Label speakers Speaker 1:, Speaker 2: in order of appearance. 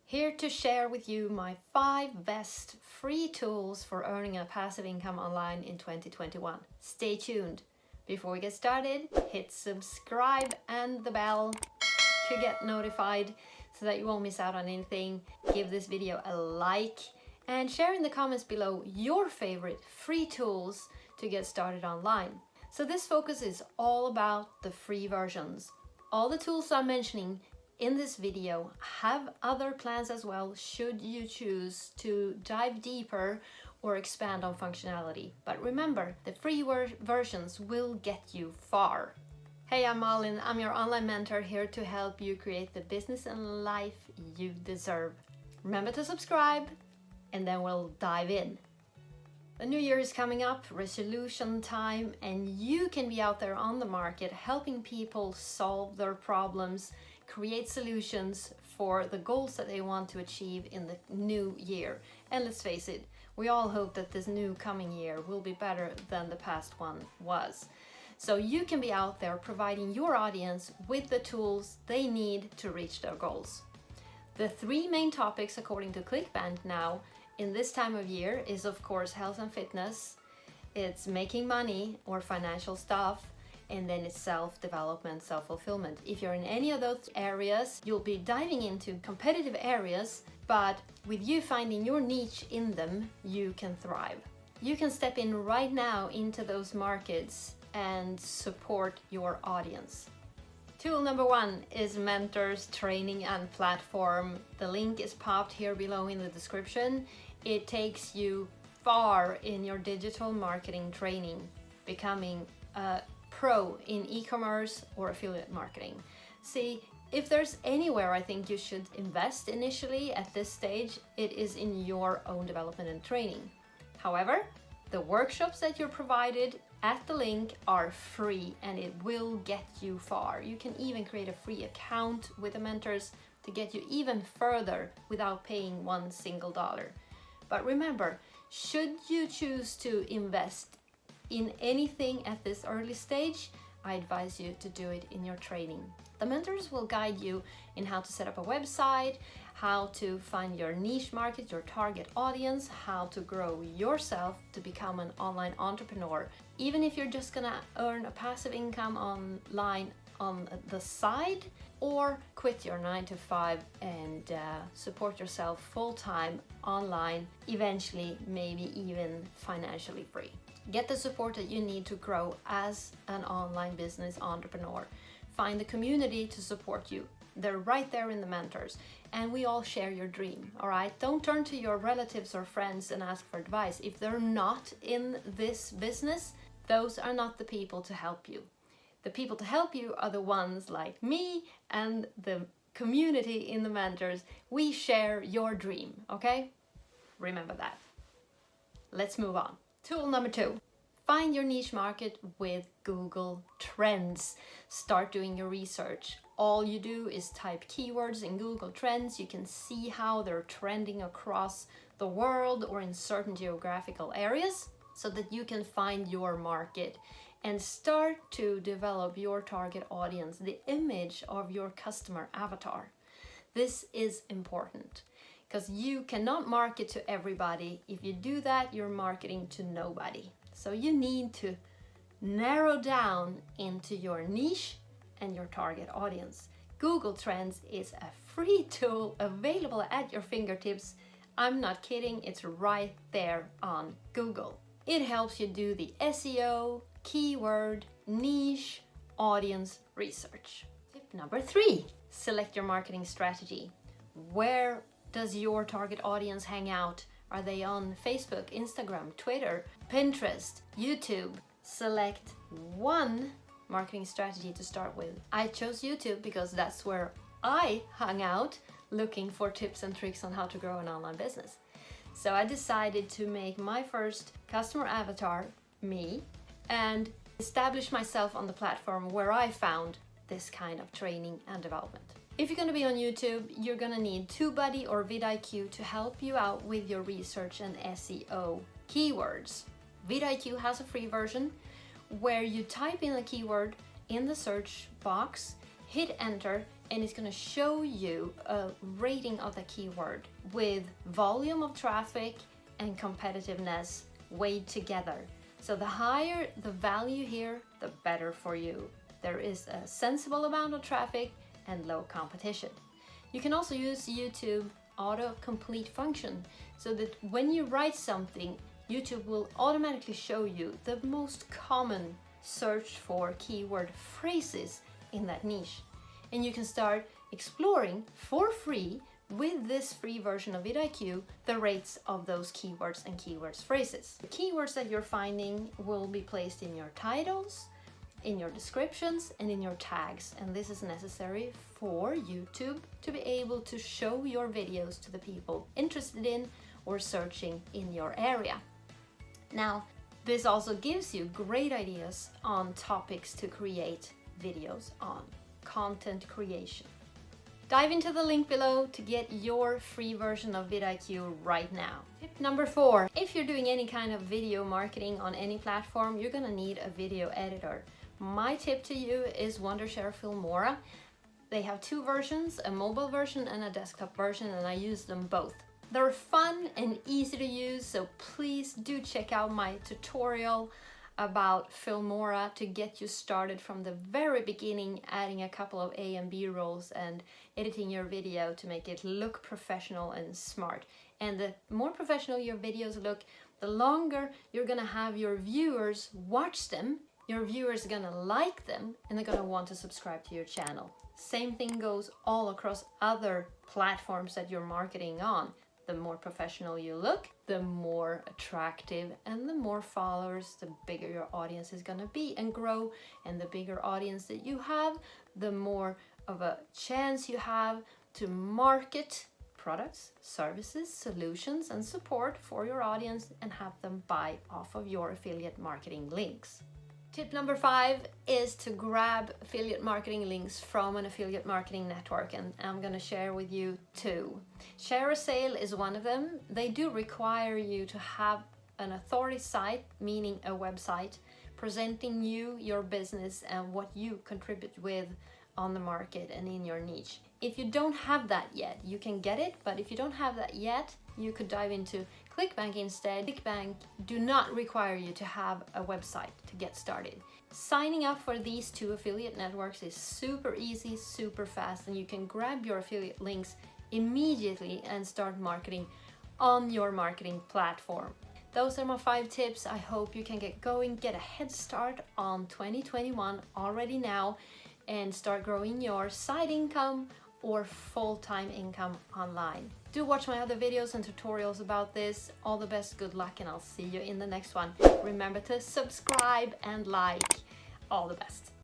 Speaker 1: Here to share with you my 5 best free tools for earning a passive income online in 2021. Stay tuned. Before we get started, hit subscribe and the bell to get notified so that you won't miss out on anything. Give this video a like and share in the comments below your favorite free tools to get started online. So this focus is all about the free versions. All the tools I'm mentioning in this video have other plans as well should you choose to dive deeper or expand on functionality. But remember, the free versions will get you far. Hey, I'm Malin. I'm your online mentor here to help you create the business and life you deserve. Remember to subscribe and then we'll dive in. The new year is coming up, resolution time, and you can be out there on the market helping people solve their problems, create solutions for the goals that they want to achieve in the new year. And let's face it, we all hope that this new coming year will be better than the past one was. So you can be out there providing your audience with the tools they need to reach their goals. The 3 main topics according to ClickBank now in this time of year is of course health and fitness, it's making money or financial stuff, and then it's self-development, self-fulfillment. If you're in any of those areas, you'll be diving into competitive areas, but with you finding your niche in them, you can thrive. You can step in right now into those markets and support your audience. Tool number 1 is Mentors Training and Platform. The link is popped here below in the description. It takes you far in your digital marketing training, becoming a pro in e-commerce or affiliate marketing. See, if there's anywhere I think you should invest initially at this stage, it is in your own development and training. However, the workshops that you're provided at the link are free and it will get you far. You can even create a free account with the mentors to get you even further without paying $1 single. But remember, should you choose to invest in anything at this early stage, I advise you to do it in your training. The mentors will guide you in how to set up a website, how to find your niche market, your target audience, how to grow yourself to become an online entrepreneur. Even if you're just gonna earn a passive income online on the side, or quit your 9-to-5 and support yourself full-time online, eventually maybe even financially free. Get the support that you need to grow as an online business entrepreneur. Find the community to support you. They're right there in the mentors, and we all share your dream, all right? Don't turn to your relatives or friends and ask for advice. If they're not in this business, those are not the people to help you. The people to help you are the ones like me and the community in the mentors. We share your dream, okay? Remember that. Let's move on. Tool number 2. Find your niche market with Google Trends. Start doing your research. All you do is type keywords in Google Trends. You can see how they're trending across the world or in certain geographical areas so that you can find your market and start to develop your target audience, the image of your customer avatar. This is important because you cannot market to everybody. If you do that, you're marketing to nobody. So you need to narrow down into your niche and your target audience. Google Trends is a free tool available at your fingertips. I'm not kidding, it's right there on Google. It helps you do the SEO, keyword, niche, audience research. Tip number 3, select your marketing strategy. Where does your target audience hang out? Are they on Facebook, Instagram, Twitter, Pinterest, YouTube? Select one marketing strategy to start with. I chose YouTube because that's where I hung out looking for tips and tricks on how to grow an online business. So I decided to make my first customer avatar me and establish myself on the platform where I found this kind of training and development. If you're going to be on YouTube, you're going to need TubeBuddy or vidIQ to help you out with your research and SEO keywords. vidIQ has a free version where you type in a keyword in the search box, hit enter, and it's going to show you a rating of the keyword with volume of traffic and competitiveness weighed together. So the higher the value here, the better for you. There is a sensible amount of traffic and low competition. You can also use YouTube autocomplete function so that when you write something, YouTube will automatically show you the most common search for keyword phrases in that niche. And you can start exploring for free with this free version of vidIQ the rates of those keywords and keywords phrases. The keywords that you're finding will be placed in your titles, in your descriptions, and in your tags, and this is necessary for YouTube to be able to show your videos to the people interested in or searching in your area. Now, this also gives you great ideas on topics to create videos on, content creation. Dive into the link below to get your free version of vidIQ right now. Tip number 4, if you're doing any kind of video marketing on any platform, you're gonna need a video editor. My tip to you is Wondershare Filmora. They have 2 versions, a mobile version and a desktop version, and I use them both. They're fun and easy to use, so please do check out my tutorial about Filmora to get you started from the very beginning, adding a couple of A and B rolls and editing your video to make it look professional and smart. And the more professional your videos look, the longer you're gonna have your viewers watch them. Your viewers are gonna like them and they're gonna want to subscribe to your channel. Same thing goes all across other platforms that you're marketing on. The more professional you look, the more attractive and the more followers, the bigger your audience is gonna be and grow. And the bigger audience that you have, the more of a chance you have to market products, services, solutions, and support for your audience and have them buy off of your affiliate marketing links. Tip number 5 is to grab affiliate marketing links from an affiliate marketing network, and I'm going to share with you 2. ShareASale is one of them. They do require you to have an authority site, meaning a website, presenting you, your business, and what you contribute with on the market and in your niche. If you don't have that yet, you can get it, but if you don't have that yet, you could dive into ClickBank instead. ClickBank do not require you to have a website to get started. Signing up for these 2 affiliate networks is super easy, super fast, and you can grab your affiliate links immediately and start marketing on your marketing platform. Those are my 5 tips. I hope you can get going, get a head start on 2021 already now, and start growing your side income or full-time income online. Do watch my other videos and tutorials about this. All the best, good luck, and I'll see you in the next one. Remember to subscribe and like. All the best.